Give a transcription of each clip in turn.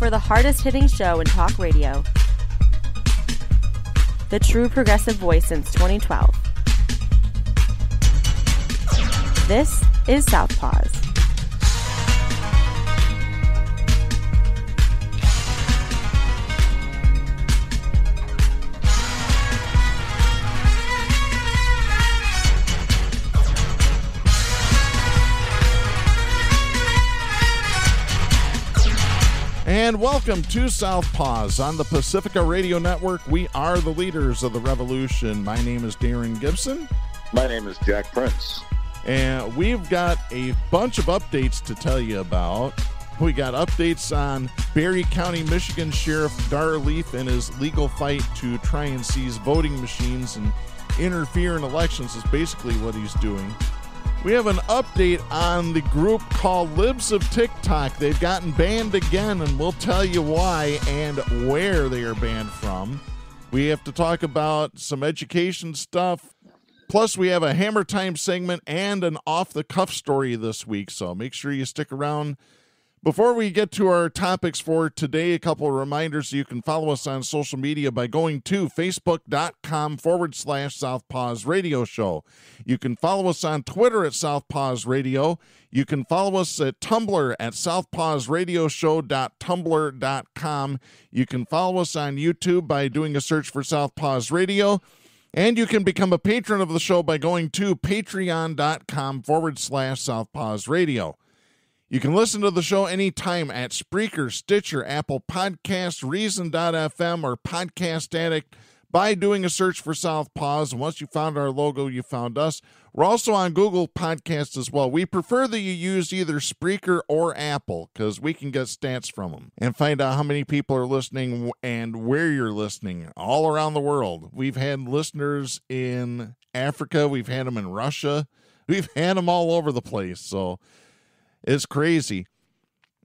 for the hardest-hitting show in talk radio. The true progressive voice since 2012. This is Southpaws. And welcome to Southpaws on the Pacifica Radio Network. We are the leaders of the revolution. My name is Darren Gibson. My name is Jack Prince. And we've got a bunch of updates to tell you about. We got updates on Berry County, Michigan Sheriff Dar Leaf and his legal fight to try and seize voting machines and interfere in elections is basically what he's doing. We have an update on the group called Libs of TikTok. They've gotten banned again, and we'll tell you why and where they are banned from. We have to talk about some education stuff. Plus, we have a Hammer Time segment and an off-the-cuff story this week, so make sure you stick around. Before we get to our topics for today, a couple of reminders. You can follow us on social media by going to facebook.com/Southpaws Radio Show. You can follow us on Twitter at Southpaws Radio. You can follow us at Tumblr at southpawsradioshow.tumblr.com. You can follow us on YouTube by doing a search for Southpaws Radio. And you can become a patron of the show by going to patreon.com/Southpaws Radio. You can listen to the show anytime at Spreaker, Stitcher, Apple Podcasts, Reason.fm, or Podcast Addict by doing a search for Southpaws. And once you found our logo, you found us. We're also on Google Podcasts as well. We prefer that you use either Spreaker or Apple because we can get stats from them and find out how many people are listening and where you're listening all around the world. We've had listeners in Africa. We've had them in Russia. We've had them all over the place. So it's crazy.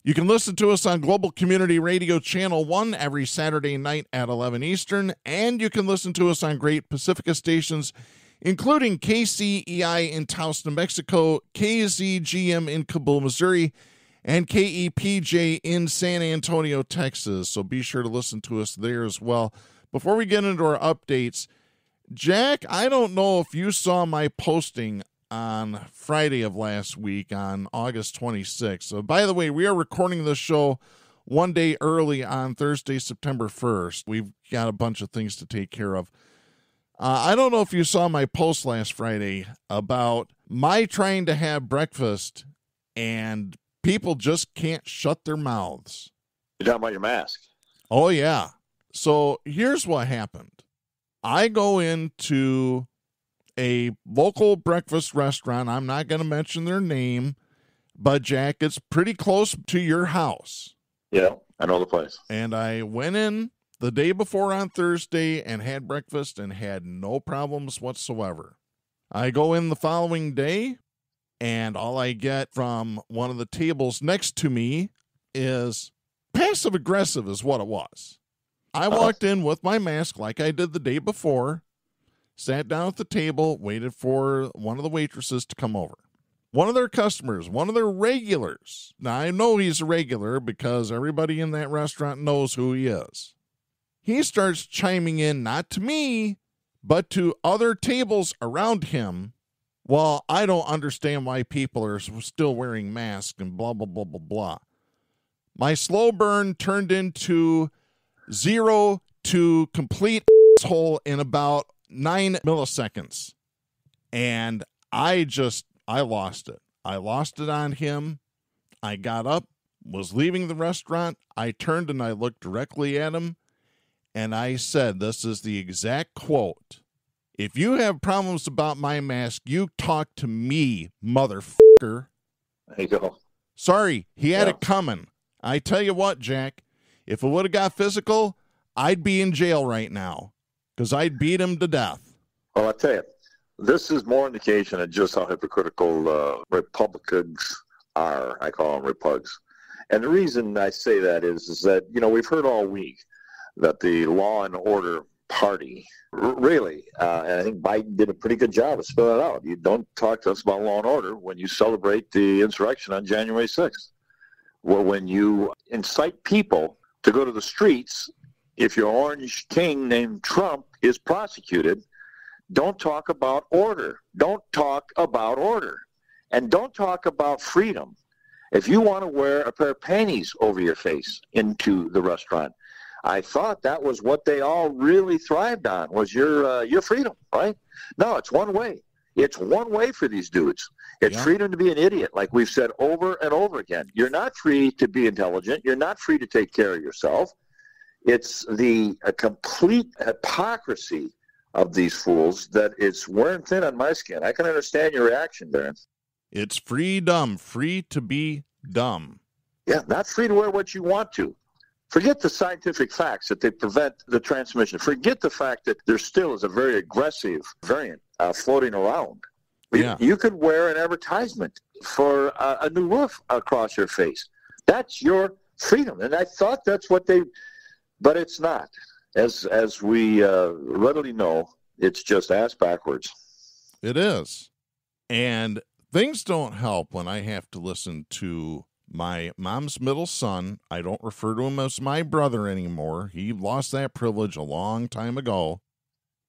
You can listen to us on Global Community Radio Channel 1 every Saturday night at 11 Eastern, and you can listen to us on great Pacifica stations, including KCEI in Taos, New Mexico, KZGM in Kabul, Missouri, and KEPJ in San Antonio, Texas. So be sure to listen to us there as well. Before we get into our updates, Jack, I don't know if you saw my posting on Friday of last week on August 26th. So, by the way, we are recording this show one day early on Thursday, September 1st. We've got a bunch of things to take care of. I don't know if you saw my post last Friday about my trying to have breakfast and people just can't shut their mouths. You're talking about your mask? Oh, yeah. So here's what happened. I go into a local breakfast restaurant. I'm not going to mention their name, but Jack, it's pretty close to your house. Yeah, I know the place. And I went in the day before on Thursday and had breakfast and had no problems whatsoever. I go in the following day, and all I get from one of the tables next to me is passive-aggressive is what it was. I walked in with my mask like I did the day before, sat down at the table, waited for one of the waitresses to come over. One of their customers, one of their regulars. Now, I know he's a regular because everybody in that restaurant knows who he is. He starts chiming in, not to me, but to other tables around him. Well, I don't understand why people are still wearing masks and blah, blah, blah, blah, blah. My slow burn turned into 0 to complete asshole in about 9 milliseconds. And I lost it. I lost it on him. I got up, was leaving the restaurant. I turned and I looked directly at him. And I said, this is the exact quote. If you have problems about my mask, you talk to me, motherfucker. There you go. Sorry, he had it coming. I tell you what, Jack, if it would have got physical, I'd be in jail right now. Because I'd beat him to death. Well, I tell you, this is more indication of just how hypocritical Republicans are. I call them Repugs. And the reason I say that is that, you know, we've heard all week that the law and order party, really, and I think Biden did a pretty good job of spelling it out. You don't talk to us about law and order when you celebrate the insurrection on January 6th. Well, when you incite people to go to the streets if your orange king named Trump is prosecuted. Don't talk about order. Don't talk about order. And don't talk about freedom. If you want to wear a pair of panties over your face into the restaurant, I thought that was what they all really thrived on, was your freedom, right? No, it's one way. It's one way for these dudes. It's freedom to be an idiot, like we've said over and over again. You're not free to be intelligent. You're not free to take care of yourself. It's the complete hypocrisy of these fools that it's wearing thin on my skin. I can understand your reaction, Darren. It's freedom, free to be dumb. Yeah, not free to wear what you want to. Forget the scientific facts that they prevent the transmission. Forget the fact that there still is a very aggressive variant floating around. Yeah. You could wear an advertisement for a new roof across your face. That's your freedom. And I thought that's what but it's not. As we readily know, it's just ass backwards. It is. And things don't help when I have to listen to my mom's middle son. I don't refer to him as my brother anymore. He lost that privilege a long time ago.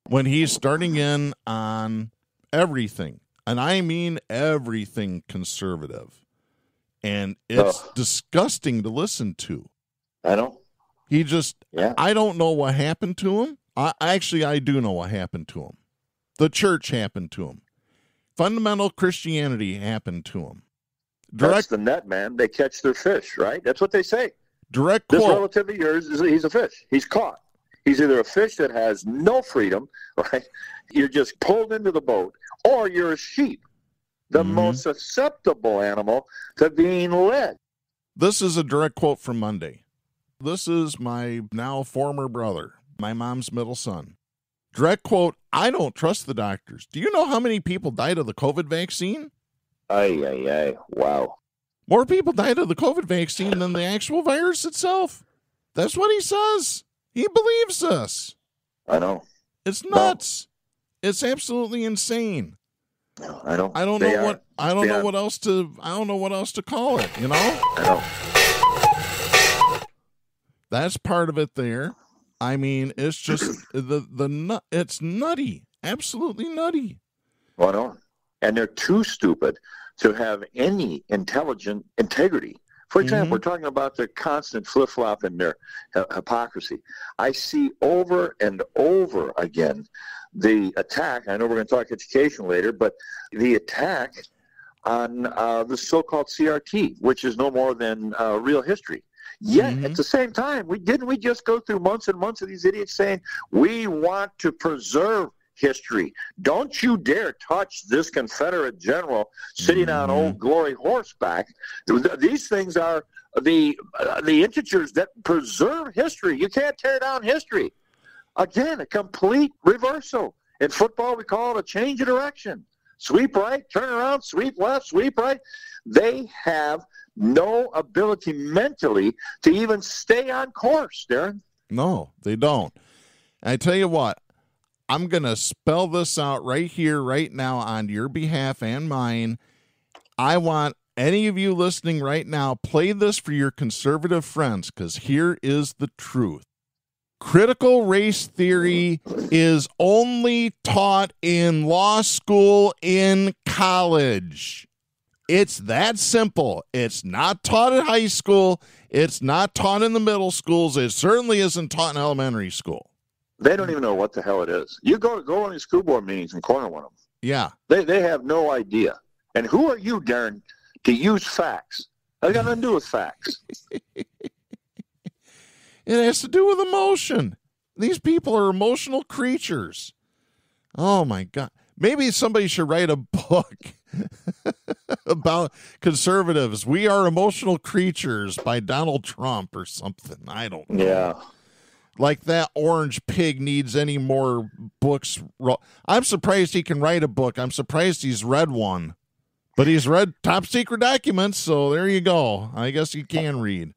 When he's starting in on everything, and I mean everything conservative. And it's disgusting to listen to. I know. He just, I don't know what happened to him. I do know what happened to him. The church happened to him. Fundamental Christianity happened to him. That's the net, man. They catch their fish, right? That's what they say. Direct this quote. This relative of yours, he's a fish. He's caught. He's either a fish that has no freedom, right? You're just pulled into the boat, or you're a sheep, the most susceptible animal to being led. This is a direct quote from Monday. This is my now former brother, my mom's middle son. Direct quote, I don't trust the doctors. Do you know how many people died of the COVID vaccine? Wow. More people died of the COVID vaccine than the actual virus itself. That's what he says. He believes this. I know. It's nuts. No. It's absolutely insane. No, I don't know what else to call it, you know? I know. That's part of it there. I mean, it's just it's nutty. Absolutely nutty. Well, no. And they're too stupid to have any intelligent integrity. For example, we're talking about the constant flip-flop in their hypocrisy. I see over and over again the attack. I know we're going to talk education later, but the attack on the so-called CRT, which is no more than real history. Yet, at the same time, we just go through months and months of these idiots saying, we want to preserve history. Don't you dare touch this Confederate general sitting on Old Glory horseback. These things are the integers that preserve history. You can't tear down history. Again, a complete reversal. In football, we call it a change of direction. Sweep right, turn around, sweep left, sweep right. They have no ability mentally to even stay on course, Darren. No, they don't. And I tell you what, I'm going to spell this out right here, right now, on your behalf and mine. I want any of you listening right now, play this for your conservative friends, because here is the truth. Critical race theory is only taught in law school in college. It's that simple. It's not taught at high school. It's not taught in the middle schools. It certainly isn't taught in elementary school. They don't even know what the hell it is. You go on these school board meetings and corner one of them. Yeah. They have no idea. And who are you, Darren, to use facts? That got nothing to do with facts. It has to do with emotion. These people are emotional creatures. Oh, my God. Maybe somebody should write a book about conservatives. We Are Emotional Creatures by Donald Trump or something. I don't know. Yeah. Like that orange pig needs any more books. I'm surprised he can write a book. I'm surprised he's read one. But he's read Top Secret Documents, so there you go. I guess he can read.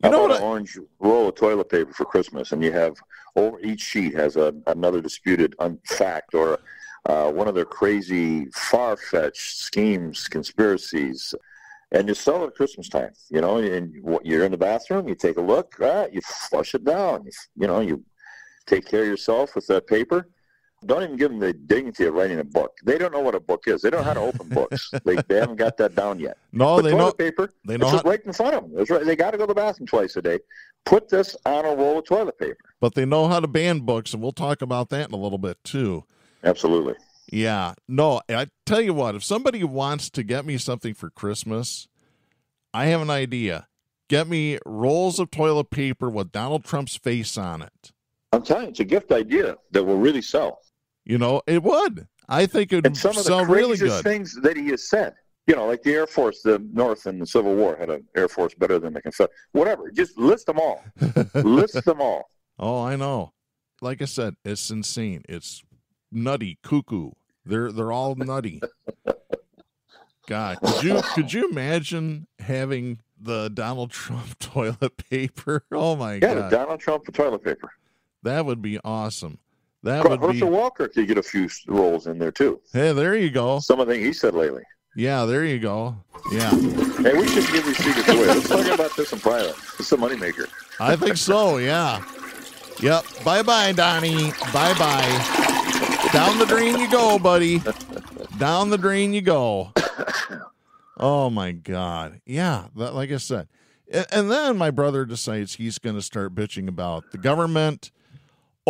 You know what? An orange roll of toilet paper for Christmas, and you have over each sheet has another disputed fact or one of their crazy, far-fetched schemes, conspiracies. And you sell it at Christmas time, and you're in the bathroom, you take a look, you flush it down, you take care of yourself with that paper. Don't even give them the dignity of writing a book. They don't know what a book is. They don't know how to open books. They haven't got that down yet. No, but they toilet know. Paper, they know it's right in front of them. It's right. They got to go to the bathroom twice a day. Put this on a roll of toilet paper. But they know how to ban books, and we'll talk about that in a little bit too. Absolutely. Yeah. No, I tell you what. If somebody wants to get me something for Christmas, I have an idea. Get me rolls of toilet paper with Donald Trump's face on it. I'm telling you, it's a gift idea that will really sell. It would. I think it would sell really good. And some of the craziest things that he has said, like the Air Force, the North in the Civil War had an Air Force better than the Confederate. Whatever. Just list them all. List them all. Oh, I know. Like I said, it's insane. It's nutty, cuckoo. They're all nutty. God, could you imagine having the Donald Trump toilet paper? Oh my God. Yeah, the Donald Trump toilet paper. That would be awesome. Herschel Walker could get a few rolls in there too. Hey, there you go. Some of the things he said lately. Yeah, there you go. Yeah. Hey, we should give these secrets away. Let's talk about this in private. It's a moneymaker. I think so, yeah. Yep. Bye-bye, Donnie. Bye-bye. Down the drain you go, buddy. Down the drain you go. Oh, my God. Yeah, like I said. And then my brother decides he's going to start bitching about the government.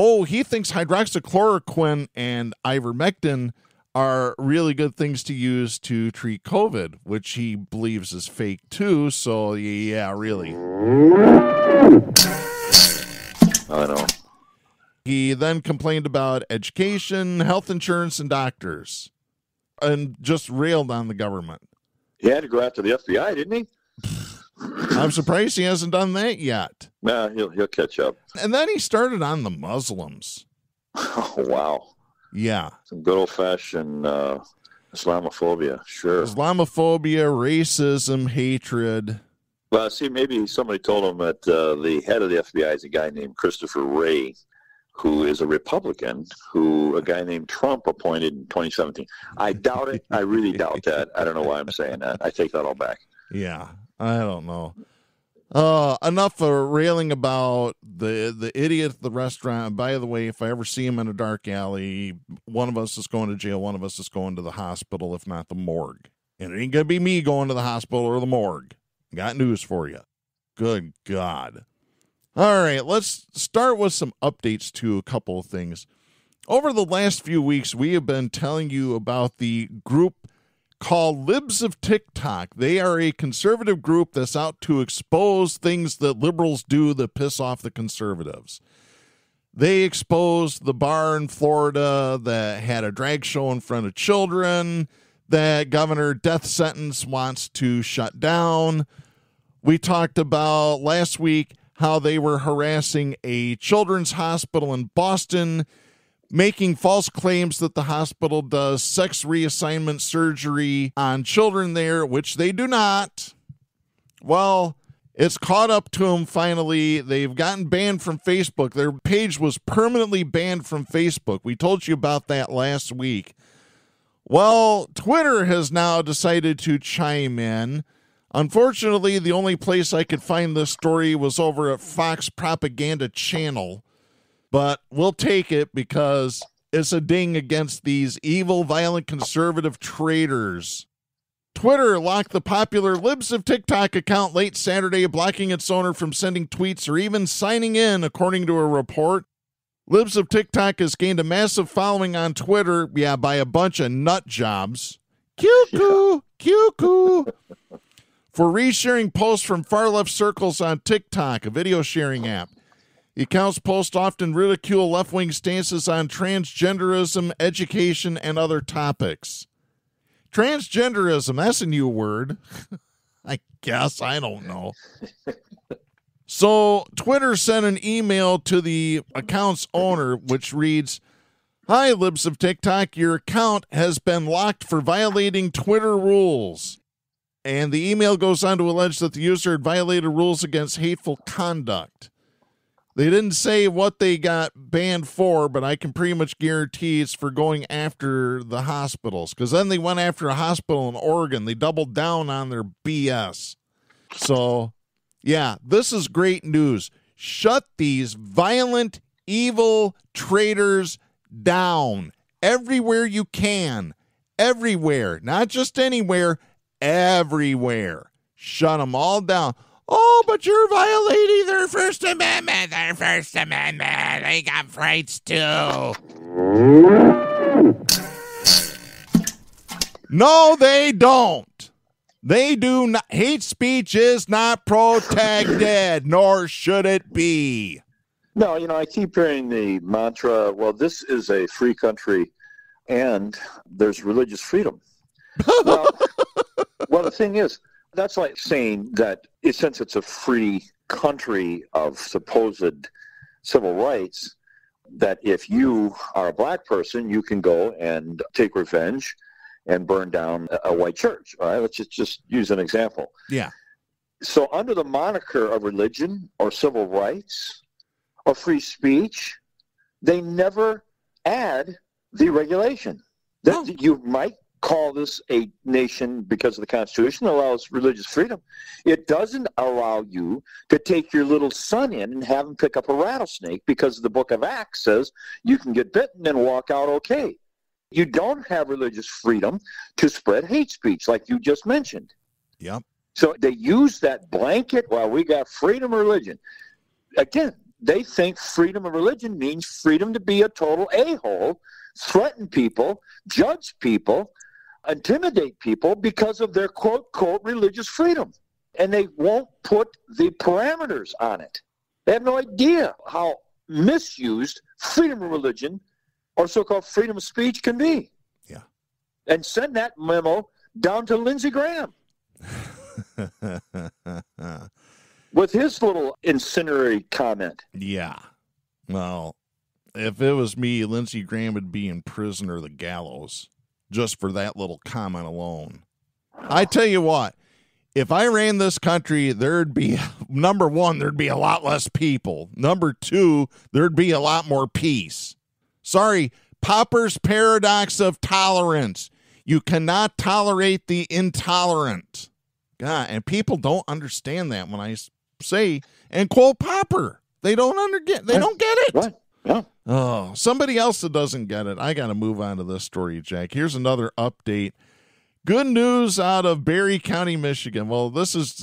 Oh, he thinks hydroxychloroquine and ivermectin are really good things to use to treat COVID, which he believes is fake too. So, yeah, really. I know. He then complained about education, health insurance, and doctors, and just railed on the government. He had to go after the FBI, didn't he? I'm surprised he hasn't done that yet. Nah, he'll catch up. And then he started on the Muslims. Oh, wow. Yeah. Some good old-fashioned Islamophobia, sure. Islamophobia, racism, hatred. Well, see, maybe somebody told him that the head of the FBI is a guy named Christopher Wray, who is a Republican, who a guy named Trump appointed in 2017. I doubt it. I really doubt that. I don't know why I'm saying that. I take that all back. Yeah, I don't know. Enough of railing about the idiot at the restaurant. By the way, if I ever see him in a dark alley, one of us is going to jail, one of us is going to the hospital, if not the morgue. And it ain't going to be me going to the hospital or the morgue. Got news for you. Good God. All right, let's start with some updates to a couple of things. Over the last few weeks, we have been telling you about the group called Libs of TikTok. They are a conservative group that's out to expose things that liberals do that piss off the conservatives. They exposed the bar in Florida that had a drag show in front of children that Governor Death Sentence wants to shut down. We talked about last week how they were harassing a children's hospital in Boston, making false claims that the hospital does sex reassignment surgery on children there, which they do not. Well, it's caught up to them finally. They've gotten banned from Facebook. Their page was permanently banned from Facebook. We told you about that last week. Well, Twitter has now decided to chime in. Unfortunately, the only place I could find this story was over at Fox Propaganda Channel. But we'll take it because it's a ding against these evil, violent, conservative traitors. Twitter locked the popular Libs of TikTok account late Saturday, blocking its owner from sending tweets or even signing in, according to a report. Libs of TikTok has gained a massive following on Twitter, by a bunch of nut jobs. Cuckoo, cuckoo. For resharing posts from far-left circles on TikTok, a video sharing app. The account's posts often ridicule left-wing stances on transgenderism, education, and other topics. Transgenderism, that's a new word. I guess, I don't know. So, Twitter sent an email to the account's owner, which reads, "Hi, Libs of TikTok, your account has been locked for violating Twitter rules." And the email goes on to allege that the user had violated rules against hateful conduct. They didn't say what they got banned for, but I can pretty much guarantee it's for going after the hospitals, because then they went after a hospital in Oregon. They doubled down on their BS. So, yeah, this is great news. Shut these violent, evil traitors down everywhere you can. Everywhere. Not just anywhere. Everywhere. Shut them all down. Oh, but you're violating their First Amendment. Their First Amendment. They got rights too. No, they don't. They do not. Hate speech is not protected, nor should it be. No, I keep hearing the mantra, well, this is a free country and there's religious freedom. Well, the thing is, that's like saying that since it's a free country of supposed civil rights, that if you are a black person, you can go and take revenge and burn down a white church. All right, let's just use an example. Yeah. So under the moniker of religion or civil rights or free speech, they never add the regulation. That you might call this a nation because of the Constitution that allows religious freedom. It doesn't allow you to take your little son in and have him pick up a rattlesnake because the book of Acts says you can get bitten and walk out okay. You don't have religious freedom to spread hate speech like you just mentioned. Yep. So they use that blanket, well, we got freedom of religion. Again, they think freedom of religion means freedom to be a total a-hole, threaten people, judge people, intimidate people because of their quote religious freedom. And they won't put the parameters on it. They have no idea how misused freedom of religion or so-called freedom of speech can be. Yeah. And send that memo down to Lindsey Graham with his little incendiary comment. Yeah. Well, if it was me, Lindsey Graham would be in prison or the gallows just for that little comment alone. I tell you what, if I ran this country, there'd be, number one, there'd be a lot less people. Number two, there'd be a lot more peace. Sorry, Popper's paradox of tolerance. You cannot tolerate the intolerant. God, and people don't understand that when I say and quote Popper. They don't get it. What? Yeah. Oh, somebody else that doesn't get it. I got to move on to this story, Jack. Here's another update. Good news out of Barry County, Michigan. Well, this is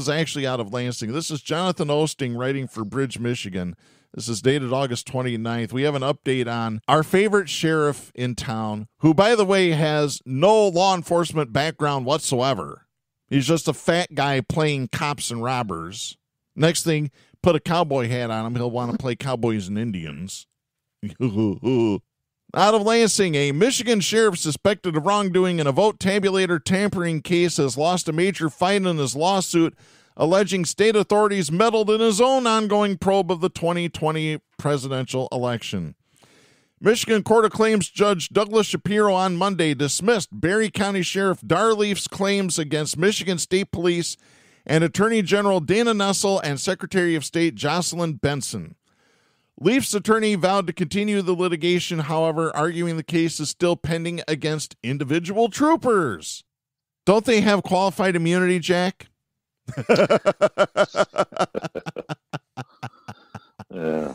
actually out of Lansing. This is Jonathan Osting writing for Bridge, Michigan. This is dated August 29th. We have an update on our favorite sheriff in town, who, by the way, has no law enforcement background whatsoever. He's just a fat guy playing cops and robbers. Next thing, put a cowboy hat on him, he'll want to play cowboys and Indians. Out of Lansing, a Michigan sheriff suspected of wrongdoing in a vote tabulator tampering case has lost a major fight in his lawsuit, alleging state authorities meddled in his own ongoing probe of the 2020 presidential election. Michigan Court of Claims Judge Douglas Shapiro on Monday dismissed Barry County Sheriff Dar Leaf's claims against Michigan State Police and Attorney General Dana Nessel and Secretary of State Jocelyn Benson. Leaf's attorney vowed to continue the litigation, however, arguing the case is still pending against individual troopers. Don't they have qualified immunity, Jack? Yeah.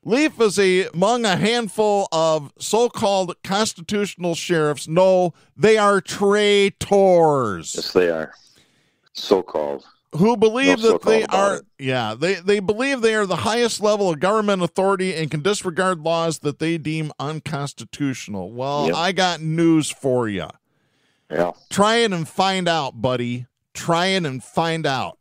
Leaf is among a handful of so-called constitutional sheriffs. No, they are traitors. Yes, they are. So-called. Who believe that they are, it. they believe they are the highest level of government authority and can disregard laws that they deem unconstitutional. Well, yep. I got news for you. Yeah. Try it and find out, buddy. Try it and find out.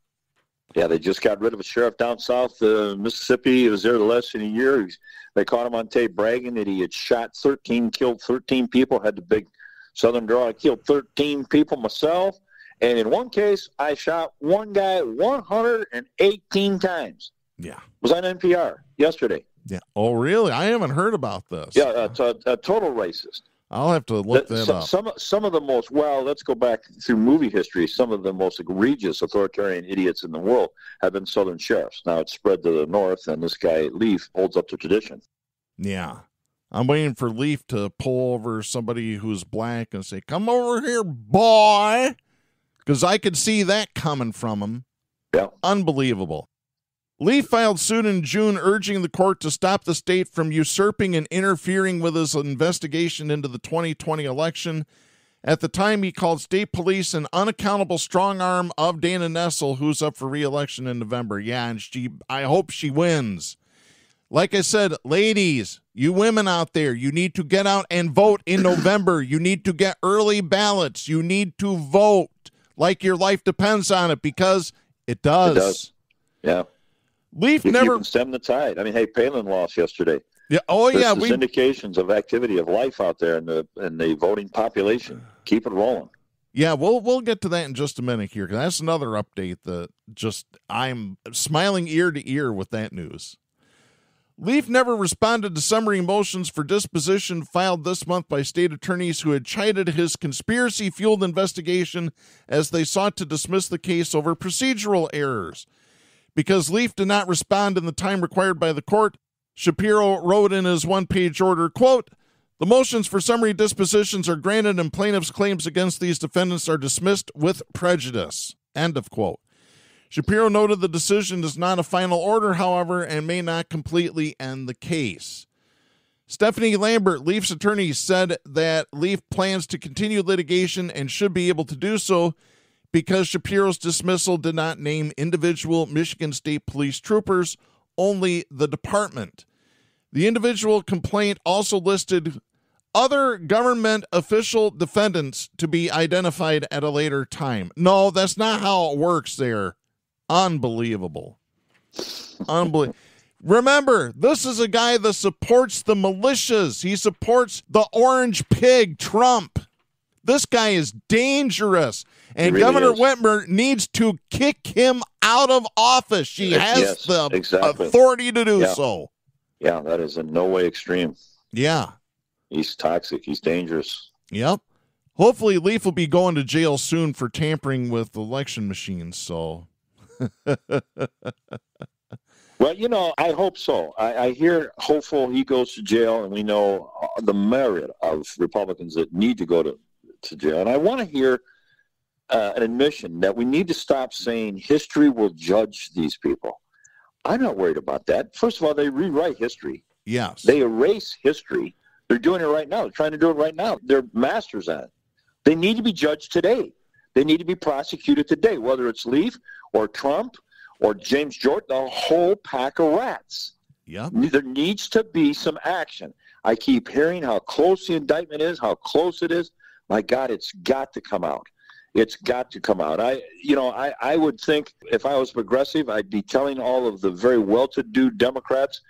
Yeah, they just got rid of a sheriff down south Mississippi. He was there less than a year. They caught him on tape bragging that he had shot 13, killed 13 people, had the big Southern draw. I killed 13 people myself. And in one case, I shot one guy 118 times. Yeah. It was on NPR yesterday. Yeah. Oh, really? I haven't heard about this. Yeah, a total racist. I'll have to look that up. Some of the most, well, let's go back through movie history. Some of the most egregious authoritarian idiots in the world have been Southern sheriffs. Now it's spread to the north, and this guy Leaf holds up to tradition. Yeah. I'm waiting for Leaf to pull over somebody who's black and say, "Come over here, boy," because I could see that coming from him. Yeah. Unbelievable. Leaf filed suit in June urging the court to stop the state from usurping and interfering with his investigation into the 2020 election. At the time, he called state police an unaccountable strong arm of Dana Nessel, who's up for re-election in November. Yeah, and I hope she wins. Like I said, ladies, you women out there, you need to get out and vote in November. You need to get early ballots. You need to vote like your life depends on it, because it does. It does. Yeah. Leaf you never can stem the tide. I mean, hey, Palin lost yesterday. Yeah. Oh, yeah. There's indications of activity of life out there in the voting population. Keep it rolling. Yeah, we'll get to that in just a minute here, because that's another update that I'm smiling ear to ear with that news. Leaf never responded to summary motions for disposition filed this month by state attorneys who had chided his conspiracy-fueled investigation as they sought to dismiss the case over procedural errors. Because Leaf did not respond in the time required by the court, Shapiro wrote in his one-page order, quote, "The motions for summary dispositions are granted and plaintiffs' claims against these defendants are dismissed with prejudice." End of quote. Shapiro noted the decision is not a final order, however, and may not completely end the case. Stephanie Lambert, Leaf's attorney, said that Leaf plans to continue litigation and should be able to do so because Shapiro's dismissal did not name individual Michigan State Police troopers, only the department. The individual complaint also listed other government official defendants to be identified at a later time. No, that's not how it works there. Unbelievable. Remember, this is a guy that supports the militias. He supports the orange pig, Trump. This guy is dangerous. And really Governor Whitmer needs to kick him out of office. She has the authority to do so. Yeah, that is in no way extreme. Yeah. He's toxic. He's dangerous. Yep. Hopefully Leaf will be going to jail soon for tampering with election machines, so... Well, I hope so. I hear hopeful he goes to jail, and we know the merit of Republicans that need to go to jail. And I want to hear an admission that we need to stop saying history will judge these people. I'm not worried about that. First of all, they rewrite history. Yes. They erase history. They're doing it right now. They're trying to do it right now. They're masters at it. They need to be judged today. They need to be prosecuted today, whether it's Leaf or Trump or James Jordan, the whole pack of rats. Yep. There needs to be some action. I keep hearing how close the indictment is, how close it is. My God, it's got to come out. It's got to come out. I would think if I was progressive, I'd be telling all of the very well-to-do Democrats,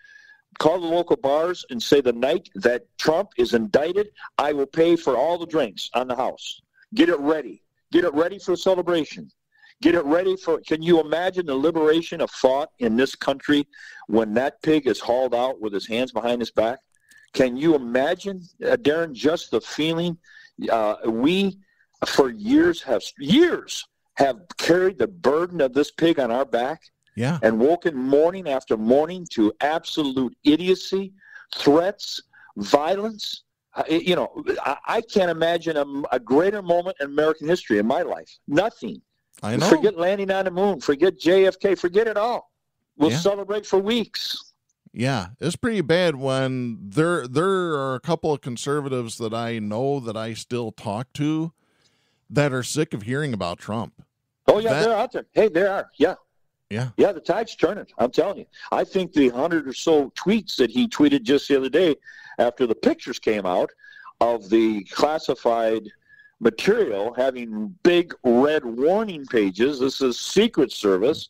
call the local bars and say the night that Trump is indicted, I will pay for all the drinks on the house. Get it ready. Get it ready for a celebration. Get it ready for, can you imagine the liberation of thought in this country when that pig is hauled out with his hands behind his back? Can you imagine, Darren, just the feeling? We, for years have carried the burden of this pig on our back. Yeah. And woken morning after morning to absolute idiocy, threats, violence. I can't imagine a greater moment in American history in my life. Nothing. I know. Forget landing on the moon. Forget JFK. Forget it all. We'll celebrate for weeks. Yeah, it's pretty bad when there are a couple of conservatives that I know that I still talk to that are sick of hearing about Trump. Oh, yeah, they're out there. Hey, they are. Yeah. Yeah. Yeah, the tide's turning. I'm telling you. I think the 100 or so tweets that he tweeted just the other day after the pictures came out of the classified material having big red warning pages, this is Secret Service,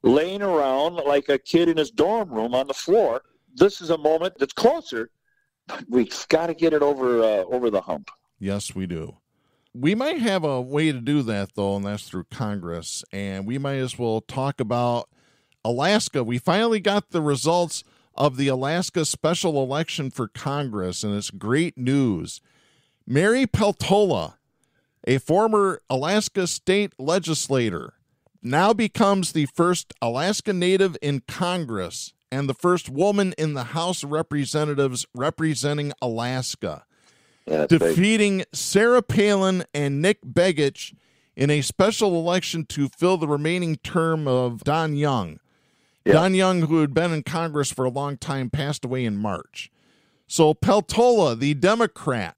laying around like a kid in his dorm room on the floor. This is a moment that's closer, but we've got to get it over the hump. Yes, we do. We might have a way to do that, though, and that's through Congress. And we might as well talk about Alaska. We finally got the results of the Alaska special election for Congress, and it's great news. Mary Peltola, a former Alaska state legislator, now becomes the first Alaska Native in Congress and the first woman in the House of Representatives representing Alaska, defeating Sarah Palin and Nick Begich in a special election to fill the remaining term of Don Young. Yeah. Don Young, who had been in Congress for a long time, passed away in March. So Peltola, the Democrat,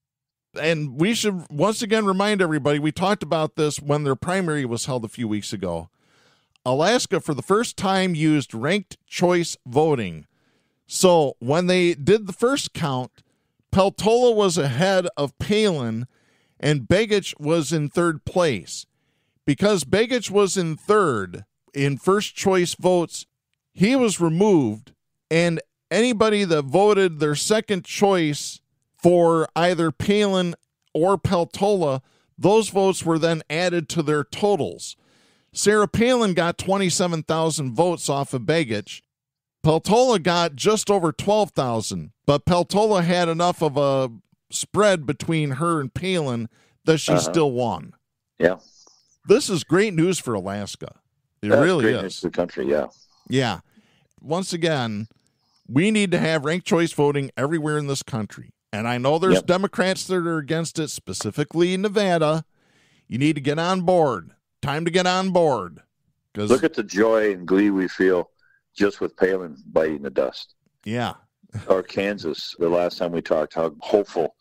and we should once again remind everybody, we talked about this when their primary was held a few weeks ago. Alaska, for the first time, used ranked choice voting. So when they did the first count, Peltola was ahead of Palin, and Begich was in third place. Because Begich was in third in first choice votes, he was removed, and anybody that voted their second choice for either Palin or Peltola, those votes were then added to their totals. Sarah Palin got 27,000 votes off of Begich. Peltola got just over 12,000, but Peltola had enough of a spread between her and Palin that she still won. Yeah. This is great news for Alaska. That's really great news for the country, yeah. Yeah. Once again, we need to have ranked choice voting everywhere in this country. And I know there's Democrats that are against it, specifically in Nevada. You need to get on board. Time to get on board. Look at the joy and glee we feel just with Palin biting the dust. Yeah. Or Kansas, the last time we talked, how hopeful.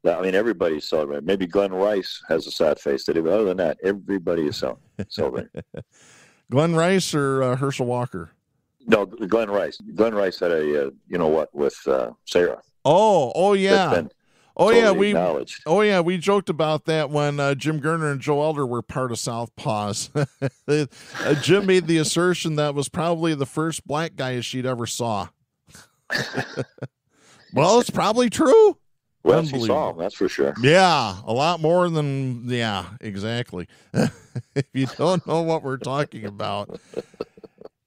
I mean, everybody's celebrating. Maybe Glenn Rice has a sad face today, but other than that, everybody is celebrating. Glenn Rice or Herschel Walker? No, Glenn Rice. Glenn Rice had a, with Sarah. Oh, yeah. Totally we joked about that when Jim Gerner and Joe Elder were part of Southpaws. Jim made the assertion that was probably the first black guy she'd ever saw. Well, it's probably true. Well, she saw him, that's for sure. Yeah, a lot more than, yeah, exactly. If you don't know what we're talking about.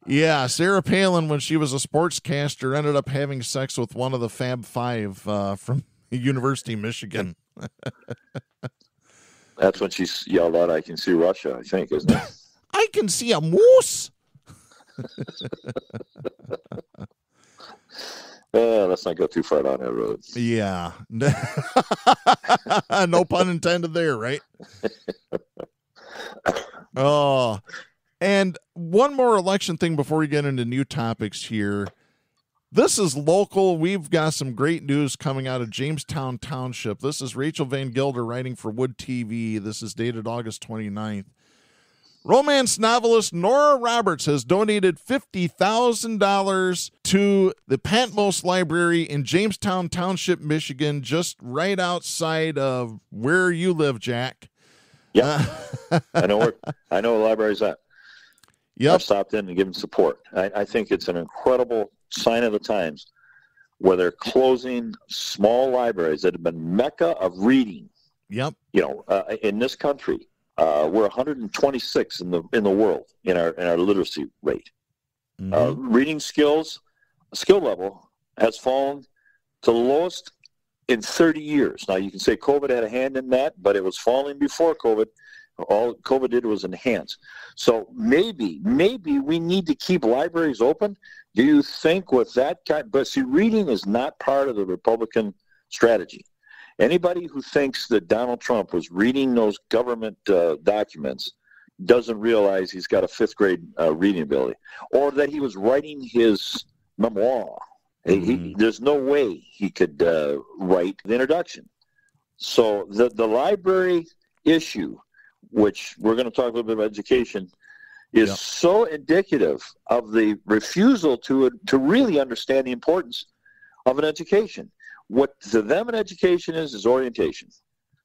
Yeah, Sarah Palin, when she was a sportscaster, ended up having sex with one of the Fab Five from University of Michigan. That's when she yelled out, "I can see Russia," I think, isn't it? I can see a moose. Let's not go too far down that road. Yeah. No pun intended there, right? Oh. And one more election thing before we get into new topics here. This is local. We've got some great news coming out of Jamestown Township. This is Rachel Van Gilder writing for Wood TV. This is dated August 29th. Romance novelist Nora Roberts has donated $50,000 to the Patmos Library in Jamestown Township, Michigan, just right outside of where you live, Jack. Yeah, I know the library's at. Yep. I've stopped in and given support. I think it's an incredible sign of the times where they're closing small libraries that have been mecca of reading. Yep. In this country, we're 126 in the world in our literacy rate. Mm-hmm. Reading skill level has fallen to the lowest in 30 years. Now, you can say COVID had a hand in that, but it was falling before COVID. All COVID did was enhance. So maybe we need to keep libraries open. Do you think with that kind? But see, reading is not part of the Republican strategy. Anybody who thinks that Donald Trump was reading those government documents doesn't realize he's got a fifth grade reading ability, or that he was writing his memoir. Mm-hmm. There's no way he could write the introduction. So the library issue, which we're going to talk a little bit about education, is so indicative of the refusal to really understand the importance of an education. What to them an education is orientation.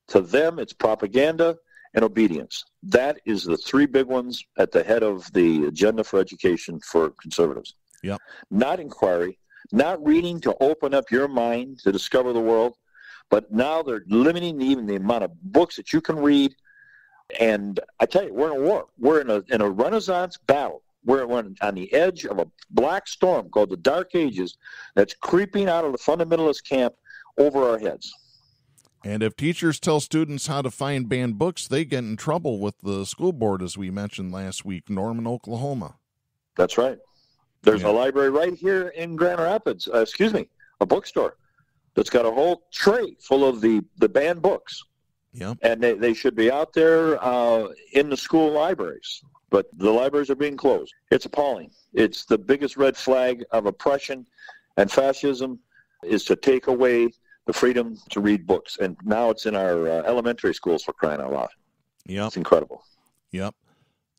To them, it's propaganda and obedience. That is the three big ones at the head of the agenda for education for conservatives. Yep. Not inquiry, not reading to open up your mind to discover the world, but now they're limiting even the amount of books that you can read. And I tell you, we're in a war. We're in a Renaissance battle. We're on the edge of a black storm called the Dark Ages that's creeping out of the fundamentalist camp over our heads. And if teachers tell students how to find banned books, they get in trouble with the school board, as we mentioned last week, Norman, Oklahoma. That's right. There's a library right here in Grand Rapids, a bookstore that's got a whole tray full of the banned books. Yeah. And they should be out there in the school libraries. But the libraries are being closed. It's appalling. It's the biggest red flag of oppression and fascism is to take away the freedom to read books. And now it's in our elementary schools, for crying out loud. Yep. It's incredible. Yep.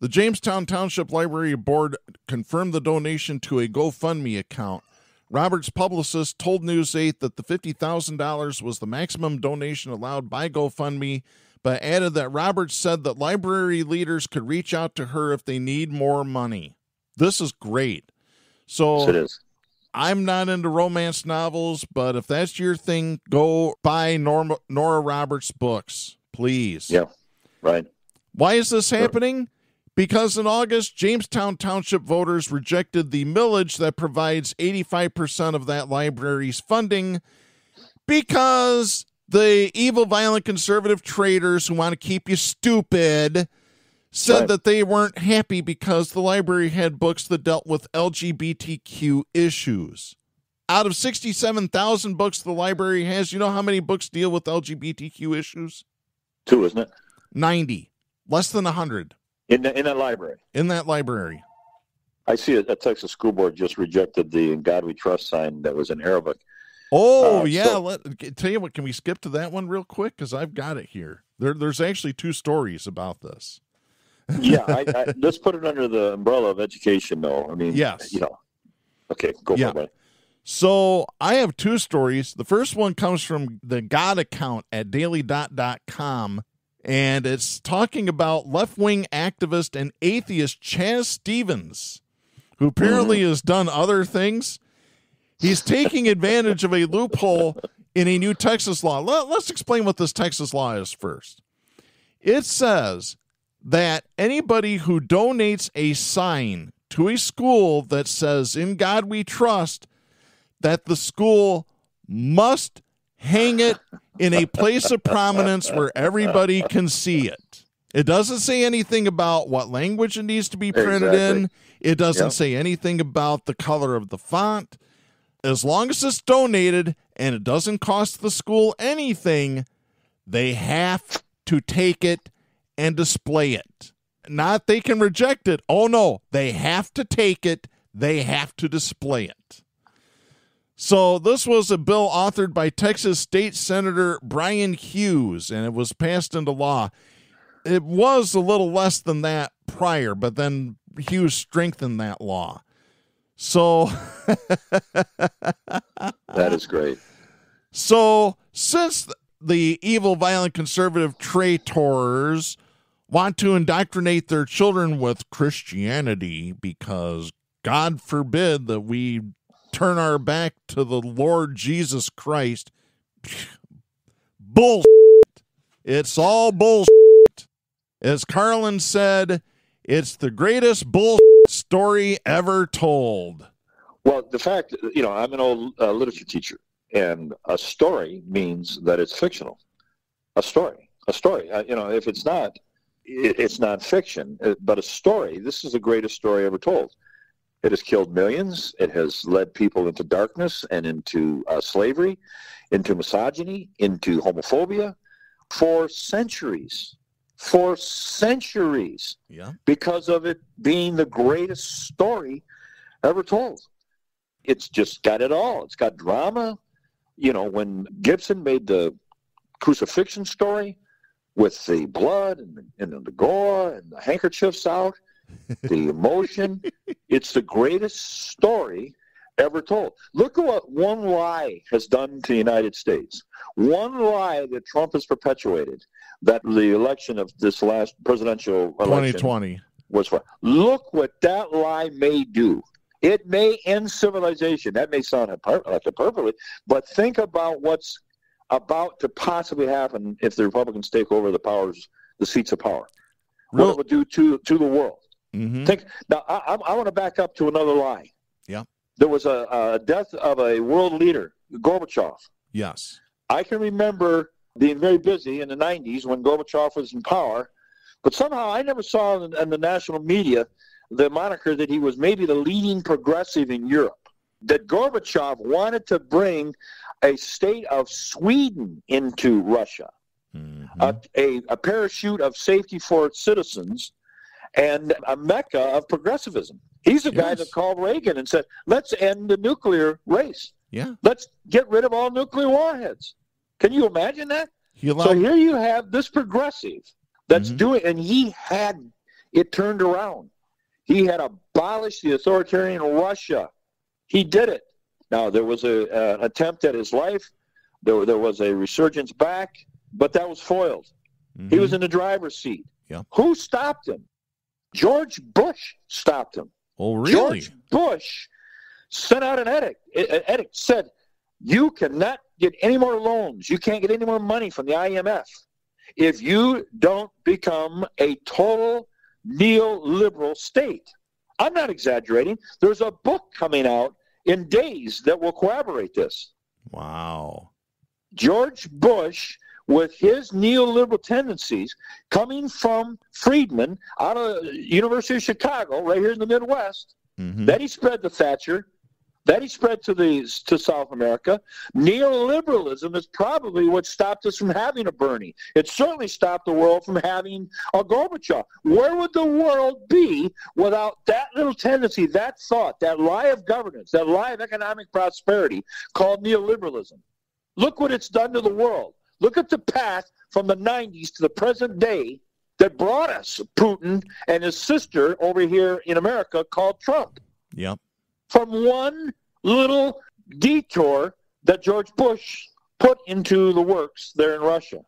The Jamestown Township Library Board confirmed the donation to a GoFundMe account. Roberts' publicist told News 8 that the $50,000 was the maximum donation allowed by GoFundMe, but added that Roberts said that library leaders could reach out to her if they need more money. This is great. So Yes, it is. I'm not into romance novels, but if that's your thing, go buy Nora Roberts' books, please. Yeah, right. Why is this happening? Because in August, Jamestown Township voters rejected the millage that provides 85% of that library's funding because the evil, violent, conservative traitors who want to keep you stupid said that they weren't happy because the library had books that dealt with LGBTQ issues. Out of 67,000 books the library has, you know how many books deal with LGBTQ issues? 2, isn't it? 90. Less than 100. In that library. In that library. I see a Texas school board just rejected the "In God We Trust" sign that was in Arabic. Oh, yeah. Tell you what, can we skip to that one real quick? Because I've got it here. There's actually 2 stories about this. Yeah, let's put it under the umbrella of education, though. I mean, yes. Okay, go for it, buddy. So I have 2 stories. The first one comes from the God account at dailydot.com. And it's talking about left-wing activist and atheist Chaz Stevens, who apparently has done other things. He's taking advantage of a loophole in a new Texas law. Let's explain what this Texas law is first. It says that anybody who donates a sign to a school that says, "In God We Trust," that the school must hang it in a place of prominence where everybody can see it. It doesn't say anything about what language it needs to be printed in. It doesn't say anything about the color of the font. As long as it's donated and it doesn't cost the school anything, they have to take it and display it. Not they can reject it. Oh, no, they have to take it. They have to display it. So this was a bill authored by Texas State Senator Brian Hughes, and it was passed into law. It was a little less than that prior, but then Hughes strengthened that law. So that is great. So since the evil, violent, conservative traitors want to indoctrinate their children with Christianity because God forbid that we turn our back to the Lord Jesus Christ. Bullshit. It's all bullshit. As Carlin said, it's the greatest bullshit story ever told. Well, the fact, I'm an old literature teacher, and a story means that it's fictional. A story. If it's not, it's not fiction. But a story, this is the greatest story ever told. It has killed millions. It has led people into darkness and into slavery, into misogyny, into homophobia for centuries. For centuries. Yeah. Because of it being the greatest story ever told. It's just got it all. It's got drama. When Gibson made the crucifixion story with the blood and the gore and the handkerchiefs out, the emotion. It's the greatest story ever told. Look at what one lie has done to the United States. One lie that Trump has perpetuated, that the election of this last presidential election 2020 was for. Look what that lie may do. It may end civilization. That may sound like hyperbole, but think about what's about to possibly happen if the Republicans take over the seats of power. What it would do to the world. Mm-hmm. Now, I want to back up to another lie. Yeah. There was a death of a world leader, Gorbachev. Yes. I can remember being very busy in the 90s when Gorbachev was in power. But somehow I never saw in the national media the moniker that he was maybe the leading progressive in Europe, that Gorbachev wanted to bring a state of Sweden into Russia, a parachute of safety for its citizens, and a mecca of progressivism. He's the guy that called Reagan and said, let's end the nuclear race. Yeah. Let's get rid of all nuclear warheads. Can you imagine that? So here you have this progressive that's doing, and he had it turned around. He had abolished the authoritarian Russia. He did it. Now, there was an attempt at his life. There was a resurgence back, but that was foiled. He was in the driver's seat. Yeah. Who stopped him? George Bush stopped him. Oh, really? George Bush sent out an edict, said, you cannot get any more loans. You can't get any more money from the IMF if you don't become a total neoliberal state. I'm not exaggerating. There's a book coming out in days that will corroborate this. Wow. George Bush, with his neoliberal tendencies, coming from Friedman out of University of Chicago, right here in the Midwest, then he spread to Thatcher, then he spread to South America. Neoliberalism is probably what stopped us from having a Bernie. It certainly stopped the world from having a Gorbachev. Where would the world be without that little tendency, that thought, that lie of governance, that lie of economic prosperity called neoliberalism? Look what it's done to the world. Look at the path from the 90s to the present day that brought us Putin and his sister over here in America called Trump. Yep. From one little detour that George Bush put into the works there in Russia.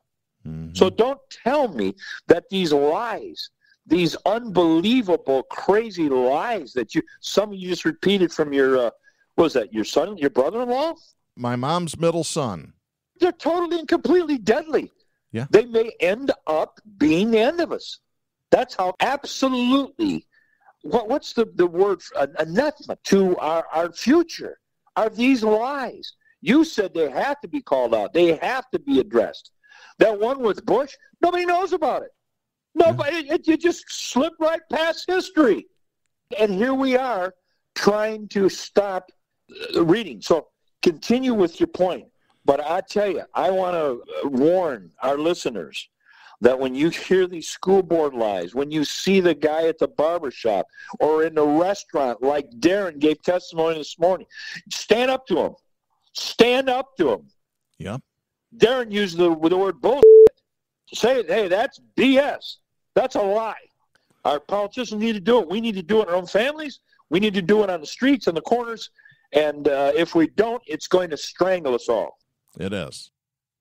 So don't tell me that these lies, these unbelievable, crazy lies that some of you just repeated from your, what was that, your son, your brother-in-law? My mom's middle son. They're totally and completely deadly. Yeah. They may end up being the end of us. That's how absolutely, what's the word, anathema to our future are these lies. You said they have to be called out. They have to be addressed. That one with Bush, nobody knows about it. Nobody, it just slipped right past history. And here we are trying to stop reading. So continue with your point. But I tell you, I want to warn our listeners that when you hear these school board lies, when you see the guy at the barbershop or in the restaurant like Darren gave testimony this morning, stand up to him. Stand up to him. Yeah. Darren used the word bullshit. Say, hey, that's BS. That's a lie. Our politicians need to do it. We need to do it in our own families. We need to do it on the streets, on the corners. And if we don't, it's going to strangle us all. It is.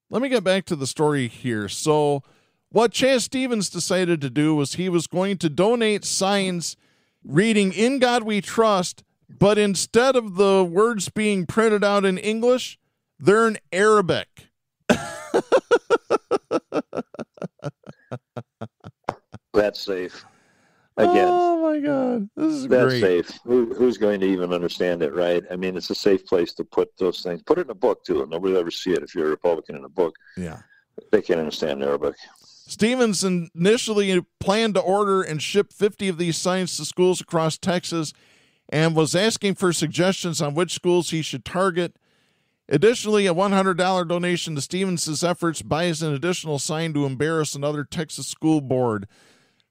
Let me get back to the story here. So what Chaz Stevens decided to do was he was going to donate signs reading "In God We Trust," but instead of the words being printed out in English, they're in Arabic. That's safe. Again. Oh, my God. This is That's great. safe. Who's going to even understand it, right? I mean, it's a safe place to put those things. Put it in a book, too. Nobody will ever see it if you're a Republican in a book. Yeah. They can't understand Arabic. Stevens initially planned to order and ship 50 of these signs to schools across Texas and was asking for suggestions on which schools he should target. Additionally, a $100 donation to Stevens' efforts buys an additional sign to embarrass another Texas school board.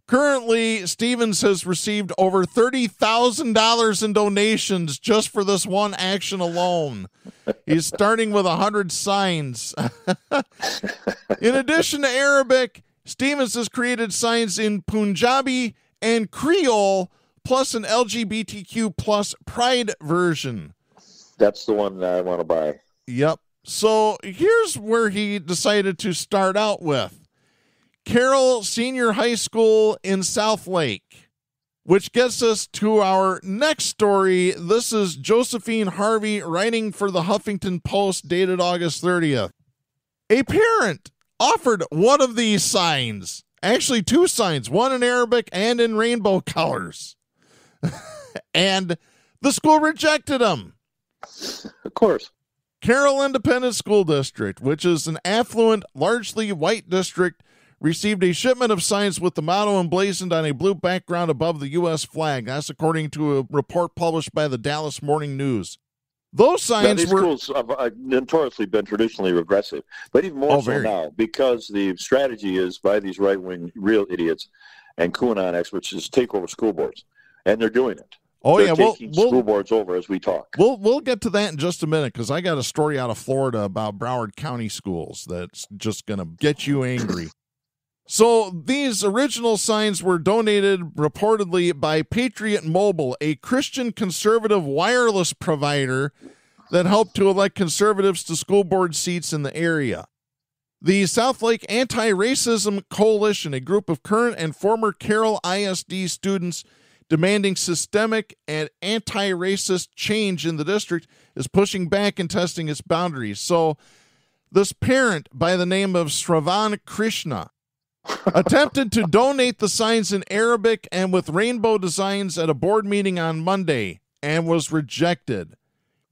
Currently, Stevens has received over $30,000 in donations just for this one action alone. He's starting with 100 signs. In addition to Arabic, Stevens has created signs in Punjabi and Creole, plus an LGBTQ plus pride version. That's the one that I want to buy. Yep. So here's where he decided to start out with. Carroll Senior High School in South Lake, which gets us to our next story. This is Josephine Harvey writing for the Huffington Post, dated August 30th. A parent offered one of these signs, actually two signs, one in Arabic and in rainbow colors. And the school rejected them. Of course. Carroll Independent School District, which is an affluent, largely white district, received a shipment of signs with the motto emblazoned on a blue background above the U.S. flag. That's according to a report published by the Dallas Morning News. Those signs these schools have notoriously been traditionally regressive, but even more so now, because the strategy is by these right-wing real idiots and QAnon experts is take over school boards, and they're doing it. They're taking school boards over as we talk. We'll get to that in just a minute, because I got a story out of Florida about Broward County schools that's just going to get you angry. So these original signs were donated reportedly by Patriot Mobile, a Christian conservative wireless provider that helped to elect conservatives to school board seats in the area. The South Lake Anti-Racism Coalition, a group of current and former Carroll ISD students demanding systemic and anti-racist change in the district, is pushing back and testing its boundaries. So this parent by the name of Shravan Krishna attempted to donate the signs in Arabic and with rainbow designs at a board meeting on Monday and was rejected.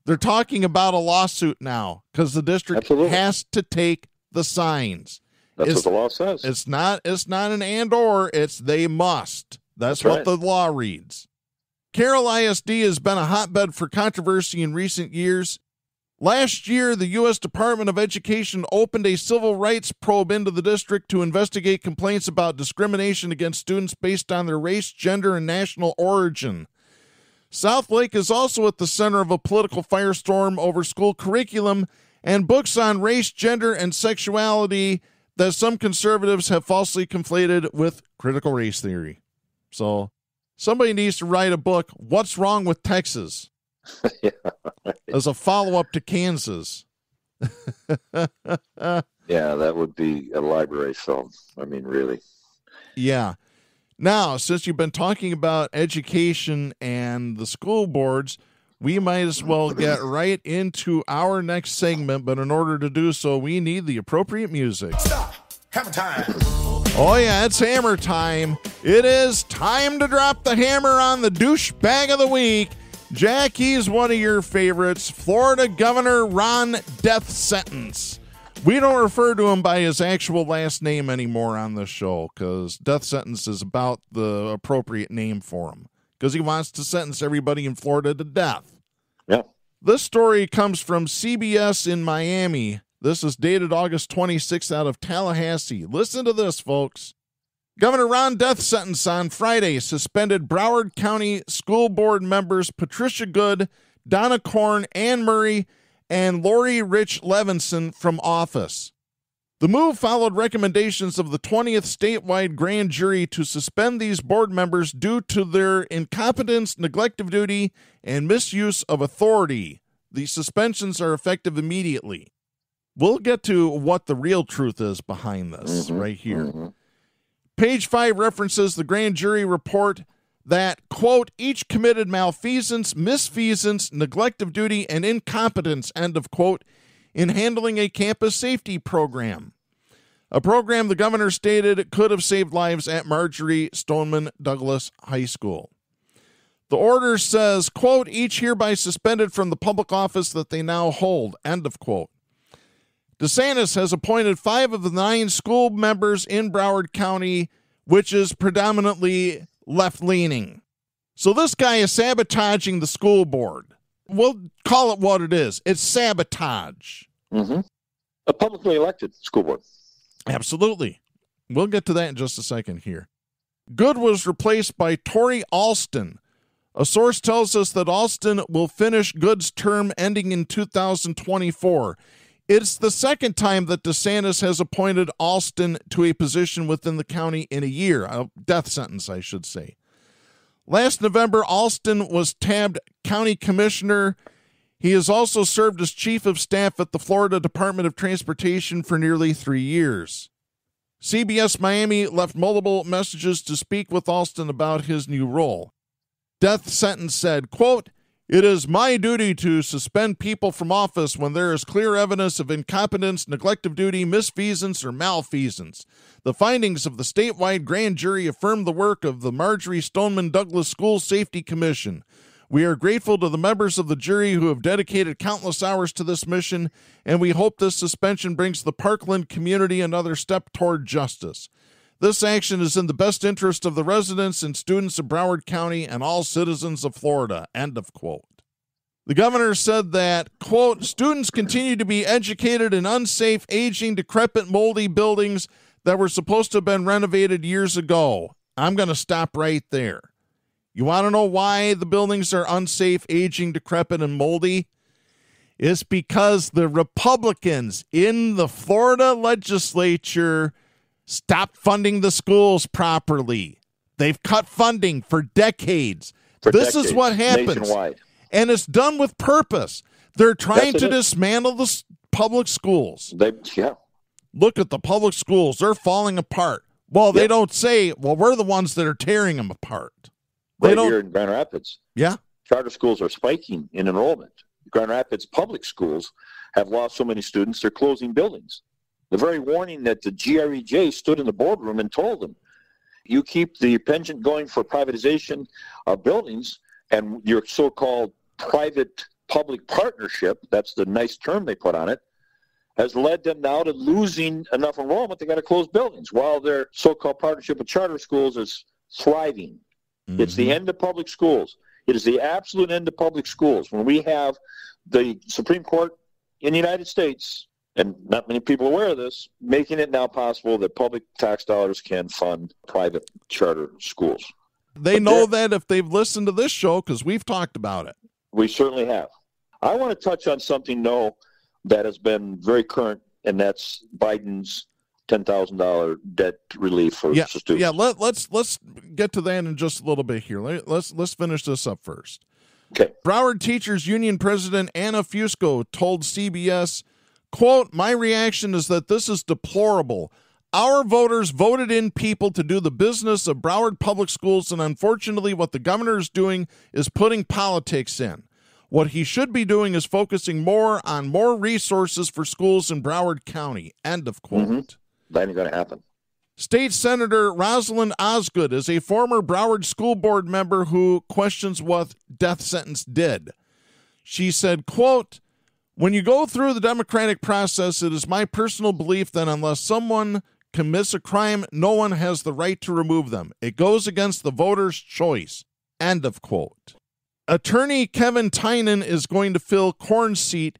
They're talking about a lawsuit now because the district has to take the signs. That's what the law says. It's not an and or, it's they must. That's what the law reads. Carroll ISD has been a hotbed for controversy in recent years. Last year, the U.S. Department of Education opened a civil rights probe into the district to investigate complaints about discrimination against students based on their race, gender, and national origin. South Lake is also at the center of a political firestorm over school curriculum and books on race, gender, and sexuality that some conservatives have falsely conflated with critical race theory. So somebody needs to write a book, What's Wrong with Texas? Yeah, as a follow-up to Kansas. Yeah, that would be a library film. I mean, really. Yeah. Now, since you've been talking about education and the school boards, we might as well get right into our next segment, but in order to do so, we need the appropriate music. Stop. Hammer time. Oh, yeah, it's hammer time. It is time to drop the hammer on the douchebag of the week. Jackie's one of your favorites, Florida Governor Ron Death Sentence. We don't refer to him by his actual last name anymore on this show because Death Sentence is about the appropriate name for him because he wants to sentence everybody in Florida to death. Yeah. This story comes from CBS in Miami. This is dated August 26th out of Tallahassee. Listen to this, folks. Governor Ron Death Sentence on Friday suspended Broward County School Board members Patricia Good, Donna Korn, Ann Murray, and Lori Rich Levinson from office. The move followed recommendations of the 20th statewide grand jury to suspend these board members due to their incompetence, neglect of duty, and misuse of authority. The suspensions are effective immediately. We'll get to what the real truth is behind this right here. Mm-hmm. Page 5 references the grand jury report that, quote, each committed malfeasance, misfeasance, neglect of duty, and incompetence, end of quote, in handling a campus safety program. A program the governor stated could have saved lives at Marjorie Stoneman Douglas High School. The order says, quote, each hereby suspended from the public office that they now hold, end of quote. DeSantis has appointed 5 of the 9 school members in Broward County, which is predominantly left-leaning. So this guy is sabotaging the school board. We'll call it what it is. It's sabotage. Mm-hmm. A publicly elected school board. Absolutely. We'll get to that in just a second here. Good was replaced by Tori Alston. A source tells us that Alston will finish Good's term ending in 2024. It's the second time that DeSantis has appointed Alston to a position within the county in a year, a death sentence, I should say. Last November, Alston was tabbed county commissioner. He has also served as chief of staff at the Florida Department of Transportation for nearly 3 years. CBS Miami left multiple messages to speak with Alston about his new role. Death sentence said, quote, it is my duty to suspend people from office when there is clear evidence of incompetence, neglect of duty, misfeasance, or malfeasance. The findings of the statewide grand jury affirm the work of the Marjorie Stoneman Douglas School Safety Commission. We are grateful to the members of the jury who have dedicated countless hours to this mission, and we hope this suspension brings the Parkland community another step toward justice. This action is in the best interest of the residents and students of Broward County and all citizens of Florida." End of quote. The governor said that, quote, "Students continue to be educated in unsafe, aging, decrepit, moldy buildings that were supposed to have been renovated years ago." I'm going to stop right there. You want to know why the buildings are unsafe, aging, decrepit, and moldy? It's because the Republicans in the Florida legislature stopped funding the schools properly. They've cut funding for decades. This is what happens. Nationwide. And it's done with purpose. They're trying to dismantle the public schools. Look at the public schools. They're falling apart. Well, they don't say, well, we're the ones that are tearing them apart. They don't. Here in Grand Rapids, charter schools are spiking in enrollment. Grand Rapids public schools have lost so many students, they're closing buildings. The very warning that the GREJ stood in the boardroom and told them, you keep the penchant going for privatization of buildings and your so-called private-public partnership, that's the nice term they put on it, has led them now to losing enough enrollment, they got to close buildings, while their so-called partnership with charter schools is thriving. Mm-hmm. It's the end of public schools. It is the absolute end of public schools. When we have the Supreme Court in the United States, and not many people are aware of this, making it now possible that public tax dollars can fund private charter schools. They know that if they've listened to this show, because we've talked about it. We certainly have. I want to touch on something, that has been very current, and that's Biden's $10,000 debt relief for students. Yeah, let's get to that in just a little bit here. Let's finish this up first. Okay. Broward Teachers Union President Anna Fusco told CBS, quote, "My reaction is that this is deplorable. Our voters voted in people to do the business of Broward Public Schools, and unfortunately what the governor is doing is putting politics in. What he should be doing is focusing more on more resources for schools in Broward County." End of quote. Mm-hmm. That ain't going to happen. State Senator Rosalind Osgood is a former Broward School Board member who questions what death sentence did. She said, quote, "When you go through the democratic process, it is my personal belief that unless someone commits a crime, no one has the right to remove them. It goes against the voter's choice." End of quote. Attorney Kevin Tynan is going to fill Korn's seat.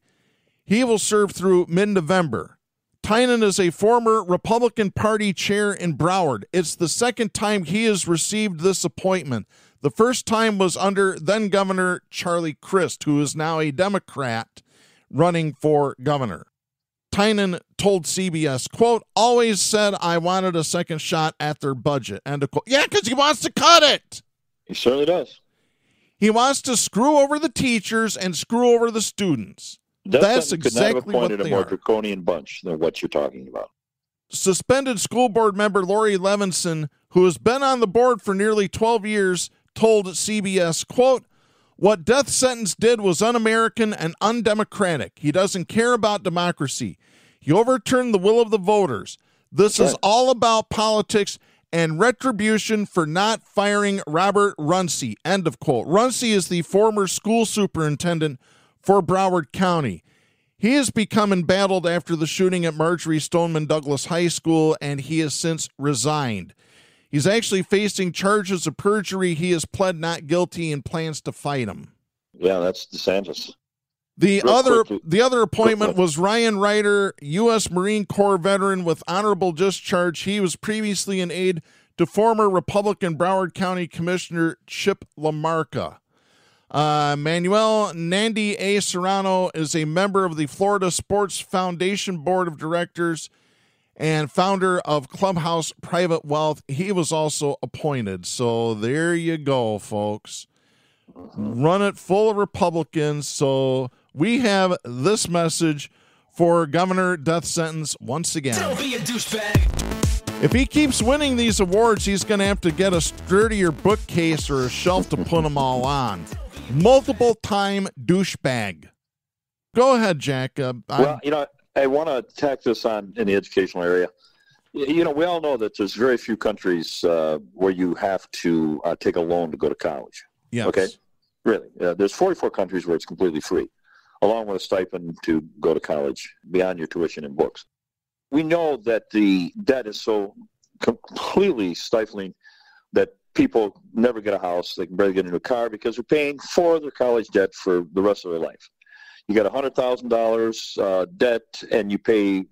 He will serve through mid-November. Tynan is a former Republican Party chair in Broward. It's the second time he has received this appointment. The first time was under then-Governor Charlie Crist, who is now a Democrat running for governor. Tynan told CBS, quote, "Always said I wanted a second shot at their budget." End of quote. Yeah, because he wants to cut it. He certainly does. He wants to screw over the teachers and screw over the students. That's exactly could not have appointed what they a more are. Draconian bunch than what you're talking about. Suspended school board member Lori Levinson, who has been on the board for nearly 12 years, told CBS, quote, "What death sentence did was un-American and undemocratic. He doesn't care about democracy. He overturned the will of the voters. This is all about politics and retribution for not firing Robert Runcie." End of quote. Runcie is the former school superintendent for Broward County. He has become embattled after the shooting at Marjorie Stoneman Douglas High School, and he has since resigned. He's actually facing charges of perjury. He has pled not guilty and plans to fight him. Yeah, that's DeSantis. The other appointment was Ryan Ryder, U.S. Marine Corps veteran with honorable discharge. He was previously an aide to former Republican Broward County Commissioner Chip LaMarca. Manuel Nandi A. Serrano is a member of the Florida Sports Foundation Board of Directors and founder of Clubhouse Private Wealth. He was also appointed. So there you go, folks. Run it full of Republicans. So we have this message for Governor Death Sentence once again. Don't be a douchebag. If he keeps winning these awards, he's going to have to get a sturdier bookcase or a shelf to put them all on. Multiple-time douchebag. Go ahead, Jack. Well, I want to tack this on in the educational area. We all know that there's very few countries where you have to take a loan to go to college. Yes. Okay? Really. There's 44 countries where it's completely free, along with a stipend to go to college beyond your tuition and books. We know that the debt is so completely stifling that people never get a house. They can barely get a new car because they're paying for their college debt for the rest of their life. You got $100,000 debt and you pay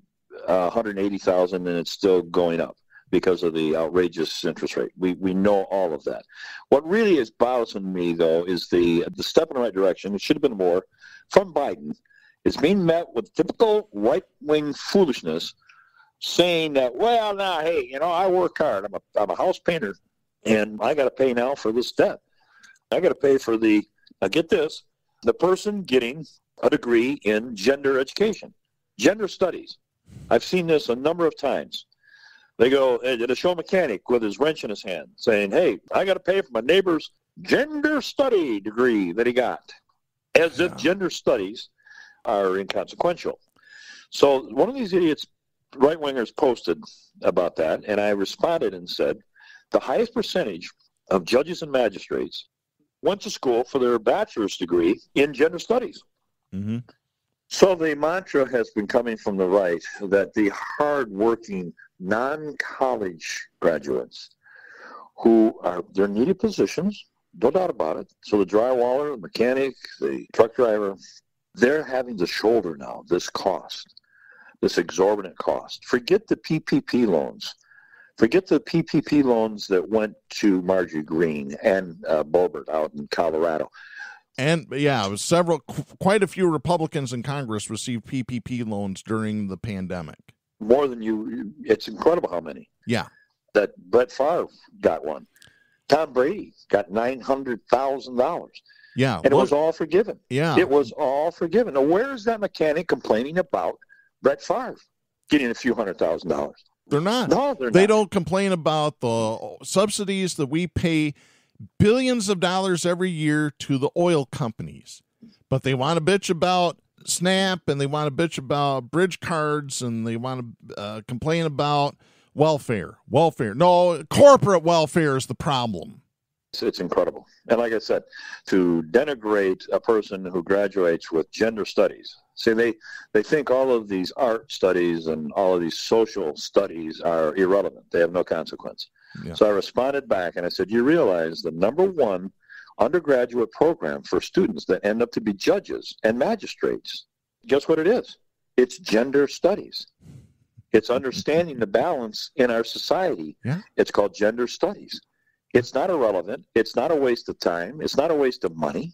$180,000 and it's still going up because of the outrageous interest rate. We know all of that. What really is bothersome me, though, is the step in the right direction. It should have been more from Biden. It's being met with typical right-wing foolishness, saying that, well, now, hey, I work hard. I'm a house painter, and I got to pay now for this debt. I got to pay for get this, the person getting a degree in gender education, gender studies. I've seen this a number of times. They go at a show mechanic with his wrench in his hand saying, hey, I got to pay for my neighbor's gender study degree that he got, as if gender studies are inconsequential. So one of these idiots, right-wingers, posted about that, and I responded and said, the highest percentage of judges and magistrates went to school for their bachelor's degree in gender studies. Mm-hmm. So the mantra has been coming from the right that the hard-working non-college graduates they're needed positions, no doubt about it. So the drywaller, the mechanic, the truck driver, they're having to shoulder now this cost, this exorbitant cost. Forget the PPP loans. Forget the PPP loans that went to Marjorie Greene and Boebert out in Colorado. And it was quite a few Republicans in Congress received PPP loans during the pandemic. More than it's incredible how many. Yeah. That Brett Favre got one. Tom Brady got $900,000. Yeah. And it was all forgiven. Yeah. It was all forgiven. Now, where is that mechanic complaining about Brett Favre getting a few $100,000? They're not. No, they're not. They don't complain about the subsidies that we pay billions of dollars every year to the oil companies. But they want to bitch about SNAP, and they want to bitch about bridge cards, and they want to complain about welfare. No, corporate welfare is the problem. It's incredible. And like I said, to denigrate a person who graduates with gender studies. See, they think all of these art studies and all of these social studies are irrelevant. They have no consequence. Yeah. So I responded back and I said, you realize the number one undergraduate program for students that end up to be judges and magistrates, guess what it is? It's gender studies. It's understanding the balance in our society. Yeah. It's called gender studies. It's not irrelevant. It's not a waste of time. It's not a waste of money.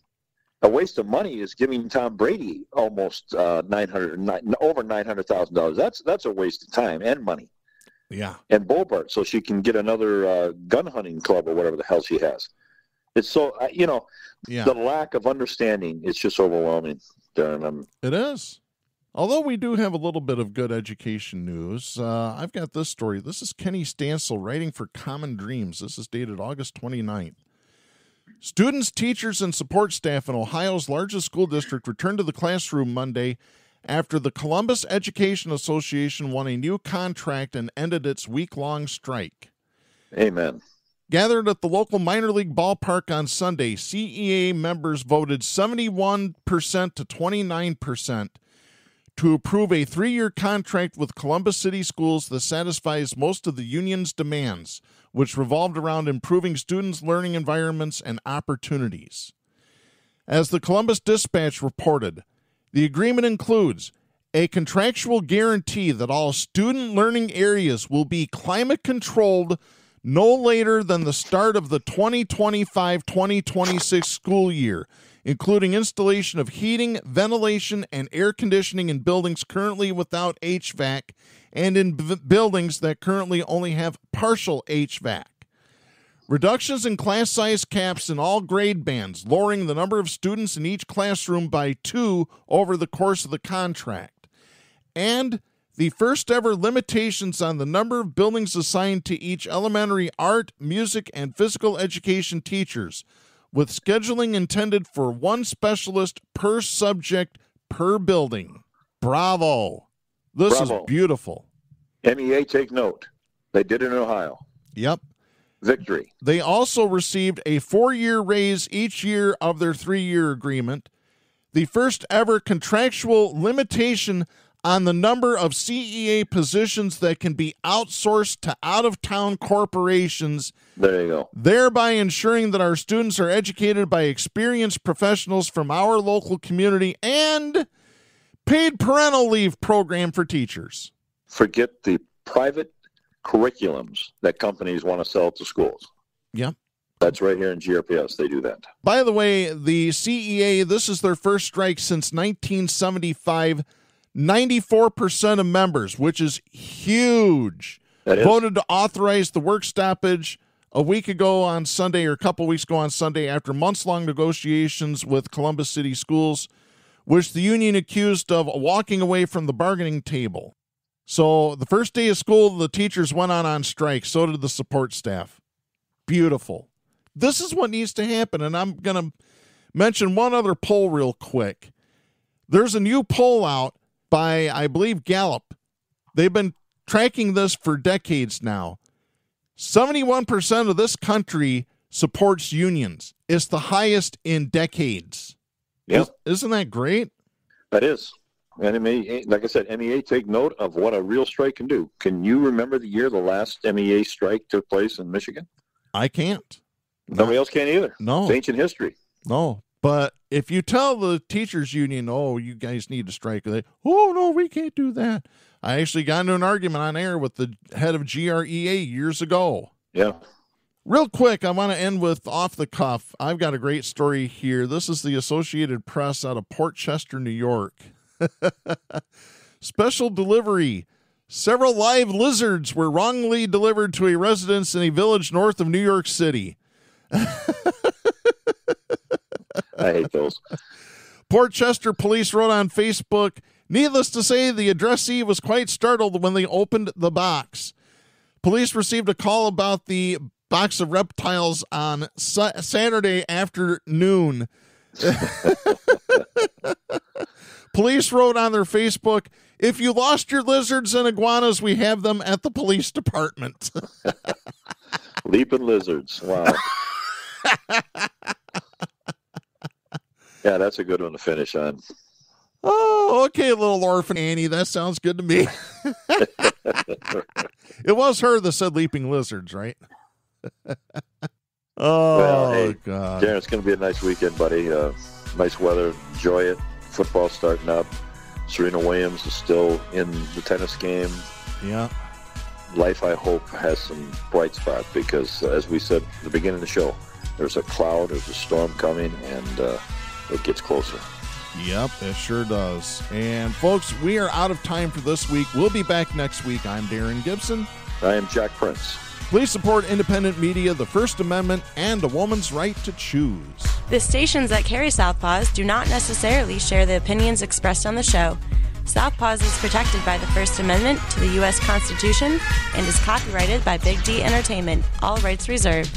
A waste of money is giving Tom Brady almost over $900,000. That's a waste of time and money. Yeah. And Boebert, so she can get another gun hunting club or whatever the hell she has. It's so, the lack of understanding is just overwhelming, Darren. It is. Although we do have a little bit of good education news, I've got this story. This is Kenny Stansel writing for Common Dreams. This is dated August 29th. Students, teachers, and support staff in Ohio's largest school district returned to the classroom Monday after the Columbus Education Association won a new contract and ended its week-long strike. Amen. Gathered at the local minor league ballpark on Sunday, CEA members voted 71% to 29% to approve a 3-year contract with Columbus City Schools that satisfies most of the union's demands, which revolved around improving students' learning environments and opportunities. As the Columbus Dispatch reported, the agreement includes a contractual guarantee that all student learning areas will be climate-controlled no later than the start of the 2025-2026 school year, including installation of heating, ventilation, and air conditioning in buildings currently without HVAC and in buildings that currently only have partial HVAC. Reductions in class size caps in all grade bands, lowering the number of students in each classroom by 2 over the course of the contract. And the first ever limitations on the number of buildings assigned to each elementary art, music, and physical education teachers, with scheduling intended for 1 specialist per subject per building. Bravo. This is beautiful. MEA, take note. They did it in Ohio. Yep. Victory. They also received a 4-year raise each year of their 3-year agreement. The first ever contractual limitation on the number of CEA positions that can be outsourced to out-of-town corporations. There you go. Thereby ensuring that our students are educated by experienced professionals from our local community, and paid parental leave program for teachers. Forget the private curriculums that companies want to sell to schools. Yep. That's right here in GRPS. They do that. By the way, the CEA, this is their first strike since 1975. 94% of members, which is huge, voted to authorize the work stoppage a week ago on Sunday, or a couple weeks ago on Sunday, after months-long negotiations with Columbus City Schools, which the union accused of walking away from the bargaining table. So the first day of school, the teachers went on strike. So did the support staff. Beautiful. This is what needs to happen, and I'm going to mention one other poll real quick. There's a new poll out by, I believe, Gallup. They've been tracking this for decades now. 71% of this country supports unions. It's the highest in decades. Yep. Isn't that great? That is. And like I said, MEA, take note of what a real strike can do. Can you remember the year the last MEA strike took place in Michigan? I can't. Nobody else can either. No. It's ancient history. No. But if you tell the teachers union, oh, you guys need to strike, they, oh, no, we can't do that. I actually got into an argument on air with the head of GREA years ago. Yeah. Real quick, I want to end with off the cuff. I've got a great story here. This is the Associated Press out of Port Chester, New York. Special delivery. Several live lizards were wrongly delivered to a residence in a village north of New York City. I hate those. Port Chester police wrote on Facebook, needless to say, the addressee was quite startled when they opened the box. Police received a call about the box of reptiles on Saturday afternoon. Police wrote on their Facebook, if you lost your lizards and iguanas, we have them at the police department. Leaping lizards. Wow. Yeah, that's a good one to finish on. Oh, okay, little orphan Annie. That sounds good to me. It was her that said leaping lizards, right? Well, hey, God. Darren, it's going to be a nice weekend, buddy. Nice weather. Enjoy it. Football starting up. Serena Williams is still in the tennis game. Yeah. Life, I hope, has some bright spot because, as we said at the beginning of the show, there's a cloud, there's a storm coming, and it gets closer. Yep, it sure does. And, folks, we are out of time for this week. We'll be back next week. I'm Darren Gibson. I am Jack Prince. Please support independent media, the First Amendment, and a woman's right to choose. The stations that carry Southpaws do not necessarily share the opinions expressed on the show. Southpaws is protected by the First Amendment to the U.S. Constitution and is copyrighted by Big D Entertainment. All rights reserved.